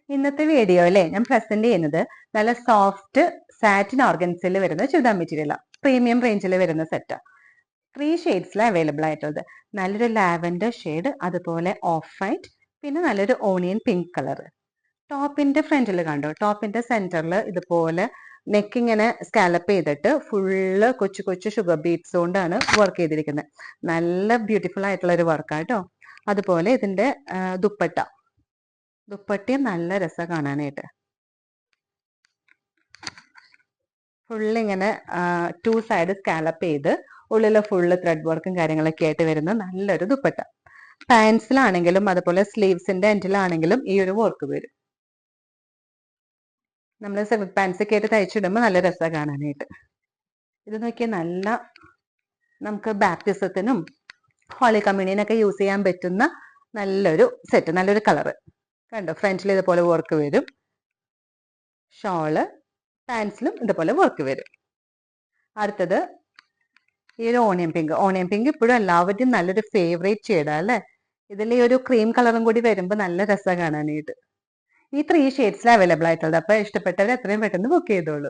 ഇന്നത്തെ വീഡിയോയിലെ ഞാൻ പ്രസന്റ് ചെയ്യുന്നത് നല്ല സോഫ്റ്റ് സാറ്റിൻ ഓർഗൻസിൽ വരുന്ന ചുരിദാർ മെറ്റീരിയൽ പ്രീമിയം റേഞ്ചിൽ വരുന്ന സെറ്റ് 3 ഷെയ്ഡ്സിൽ അവൈലബിൾ ആയിട്ടുള്ളത്. നല്ലൊരു ലാവൻഡർ ഷെയ്ഡ്, അതുപോലെ ഓഫ് വൈറ്റ്, പിന്നെ നല്ലൊരു ഓണിയൻ പിങ്ക് കളർ. ടോപ്പിന്റെ ഫ്രണ്ടിൽ കണ്ടോ, ടോപ്പിന്റെ സെന്ററിൽ ഇതുപോലെ നെക്ക് ഇങ്ങനെ സ്കാലപ്പ് ചെയ്തിട്ട് ഫുള്ള് കൊച്ചു കൊച്ചു ഷുഗർ ബീഡ്സ് കൊണ്ടാണ് വർക്ക് ചെയ്തിരിക്കുന്നത്. നല്ല ബ്യൂട്ടിഫുൾ ആയിട്ടുള്ള ഒരു വർക്കാട്ടോ. അതുപോലെ ഇതിന്റെ ദുപ്പട്ടയും നല്ല രസം കാണാനായിട്ട്. ഫുള്ള് ഇങ്ങനെ 2 സൈഡ് സ്കാലപ്പ് ചെയ്ത് ഉള്ളില് ഫുള്ള് ത്രെഡ് വർക്കും കാര്യങ്ങളൊക്കെ ആയിട്ട് വരുന്ന നല്ലൊരു ദുപ്പട്ട. പാൻസിലാണെങ്കിലും അതുപോലെ സ്ലീവ്സിന്റെ എൻഡിലാണെങ്കിലും ഈ ഒരു വർക്ക് വരും. നമ്മൾ സിൽക്ക് പാൻസ് ഒക്കെ ആയിട്ട് തയ്ച്ചിടുമ്പോൾ നല്ല രസം കാണാനായിട്ട്. ഇത് നോക്കിയാൽ നല്ല നമുക്ക് ബാപ്റ്റിസത്തിനും ഹോളി കമ്മ്യൂണിയനൊക്കെ യൂസ് ചെയ്യാൻ പറ്റുന്ന നല്ലൊരു സെറ്റ്, നല്ലൊരു കളറ്. കണ്ടോ, ഫ്രണ്ടിൽ ഇതുപോലെ വർക്ക് വരും. ഷോള് പാൻസിലും ഇതുപോലെ വർക്ക് വരും. അടുത്തത് ഈ ഒരു ഓണിയൻ പിങ്ക് ഇപ്പോഴും എല്ലാവരുടെയും നല്ലൊരു ഫേവറേറ്റ് ഷെയ്ഡാ അല്ലേ. ഇതിൽ ഈ ഒരു ക്രീം കളറും കൂടി വരുമ്പോൾ നല്ല രസം കാണാനായിട്ട്. ഈ 3 ഷെയ്ഡ്സിൽ അവൈലബിൾ ആയിട്ടുള്ളത്. അപ്പൊ ഇഷ്ടപ്പെട്ടവർ എത്രയും പെട്ടെന്ന് ബുക്ക് ചെയ്തോളൂ.